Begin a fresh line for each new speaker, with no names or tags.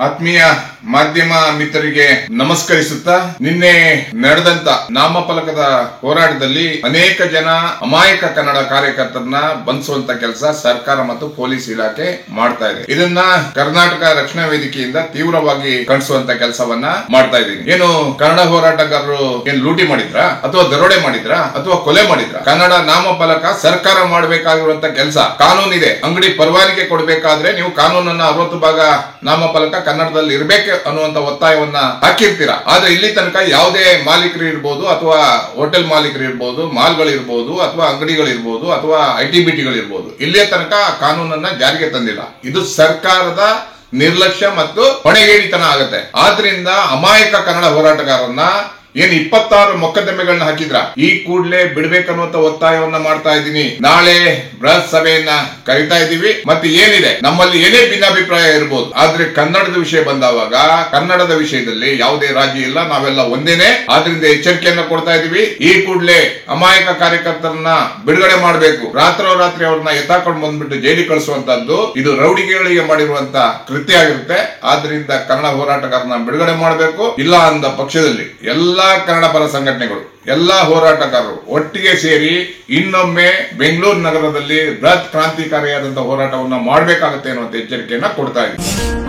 ಆತ್ಮೀಯ ಮಾಧ್ಯಮ ಮಿತ್ರರಿಗೆ ನಮಸ್ಕರಿಸುತ್ತಾ, ನಿನ್ನೆ ನಡೆದಂತ ನಾಮಫಲಕದ ಹೋರಾಟದಲ್ಲಿ ಅನೇಕ ಜನ ಅಮಾಯಕ ಕನ್ನಡ ಕಾರ್ಯಕರ್ತರನ್ನ ಬಂಧಿಸುವಂತ ಕೆಲಸ ಸರ್ಕಾರ ಮತ್ತು ಪೊಲೀಸ್ ಇಲಾಖೆ ಮಾಡ್ತಾ ಇದೆ. ಇದನ್ನ ಕರ್ನಾಟಕ ರಕ್ಷಣಾ ವೇದಿಕೆಯಿಂದ ತೀವ್ರವಾಗಿ ಖಂಡಿಸುವಂತ ಕೆಲಸವನ್ನ ಮಾಡ್ತಾ ಇದ್ದೀನಿ. ಏನು ಕನ್ನಡ ಹೋರಾಟಗಾರರು ಏನ್ ಲೂಟಿ ಮಾಡಿದ್ರ ಅಥವಾ ದರೋಡೆ ಮಾಡಿದ್ರ ಅಥವಾ ಕೊಲೆ ಮಾಡಿದ್ರ? ಕನ್ನಡ ನಾಮಫಲಕ ಸರ್ಕಾರ ಮಾಡಬೇಕಾಗಿರುವಂತ ಕೆಲಸ. ಕಾನೂನಿದೆ, ಅಂಗಡಿ ಪರವಾನಿಗೆ ಕೊಡಬೇಕಾದ್ರೆ ನೀವು ಕಾನೂನನ್ನ 60 ಭಾಗ ನಾಮಫಲಕ ಕನ್ನಡದಲ್ಲಿ ಇರಬೇಕು ಅನ್ನುವಂತ ಒತ್ತಾಯವನ್ನ ಹಾಕಿರ್ತೀರಾ. ಆದ್ರೆ ಇಲ್ಲಿ ತನಕ ಯಾವುದೇ ಮಾಲೀಕರು ಇರ್ಬೋದು ಅಥವಾ ಹೋಟೆಲ್ ಮಾಲೀಕರು ಇರ್ಬೋದು, ಮಾಲ್ಗಳು ಇರ್ಬೋದು ಅಥವಾ ಅಂಗಡಿಗಳಿರ್ಬೋದು ಅಥವಾ ITBTಗಳಿರ್ಬೋದು, ಇಲ್ಲಿಯ ತನಕ ಕಾನೂನನ್ನ ಜಾರಿಗೆ ತಂದಿಲ್ಲ. ಇದು ಸರ್ಕಾರದ ನಿರ್ಲಕ್ಷ್ಯ ಮತ್ತು ಹೊಣೆಗೇಡಿತನ ಆಗುತ್ತೆ. ಆದ್ರಿಂದ ಅಮಾಯಕ ಕನ್ನಡ ಹೋರಾಟಗಾರರನ್ನ ಏನ್ 26 ಮೊಕದ್ದಮೆಗಳನ್ನ ಹಾಕಿದ್ರ, ಈ ಕೂಡಲೇ ಬಿಡ್ಬೇಕನ್ನುವಂತ ಒತ್ತಾಯವನ್ನ ಮಾಡ್ತಾ ಇದ್ದೀನಿ. ನಾಳೆ ಬೃಹತ್ ಸಭೆಯನ್ನ ಕರಿತಾ ಇದೀವಿ. ಮತ್ತೆ ಏನಿದೆ, ನಮ್ಮಲ್ಲಿ ಏನೇ ಭಿನ್ನಾಭಿಪ್ರಾಯ ಇರಬಹುದು, ಆದ್ರೆ ಕನ್ನಡದ ವಿಷಯ ಬಂದಾಗ ಕನ್ನಡದ ವಿಷಯದಲ್ಲಿ ಯಾವುದೇ ರಾಜಿ ಇಲ್ಲ, ನಾವೆಲ್ಲ ಒಂದೇನೆ. ಆದ್ರಿಂದ ಎಚ್ಚರಿಕೆಯನ್ನ ಕೊಡ್ತಾ ಇದೀವಿ. ಈ ಕೂಡಲೇ ಅಮಾಯಕ ಕಾರ್ಯಕರ್ತರನ್ನ ಬಿಡುಗಡೆ ಮಾಡಬೇಕು. ರಾತ್ರೋರಾತ್ರಿ ಅವ್ರನ್ನ ಎತ್ತಾಕೊಂಡು ಬಂದ್ಬಿಟ್ಟು ಜೈಲಿಗೆ ಕಳಿಸುವಂತದ್ದು ಇದು ರೌಡಿಗಳಿಗೆ ಮಾಡಿರುವಂತ ಕೃತ್ಯ ಆಗಿರುತ್ತೆ. ಆದ್ರಿಂದ ಕನ್ನಡ ಹೋರಾಟಗಾರನ ಬಿಡುಗಡೆ ಮಾಡಬೇಕು. ಇಲ್ಲ ಅಂದ ಪಕ್ಷದಲ್ಲಿ ಎಲ್ಲಾ ಕನ್ನಡ ಪರ ಸಂಘಟನೆಗಳು, ಎಲ್ಲಾ ಹೋರಾಟಗಾರರು ಒಟ್ಟಿಗೆ ಸೇರಿ ಇನ್ನೊಮ್ಮೆ ಬೆಂಗಳೂರು ನಗರದಲ್ಲಿ ಬೃಹತ್ ಕ್ರಾಂತಿಕಾರಿಯಾದಂತಹ ಹೋರಾಟವನ್ನ ಮಾಡಬೇಕಾಗುತ್ತೆ ಅನ್ನುವಂತ ಎಚ್ಚರಿಕೆಯನ್ನ ಕೊಡ್ತಾ ಇದ್ದೀವಿ.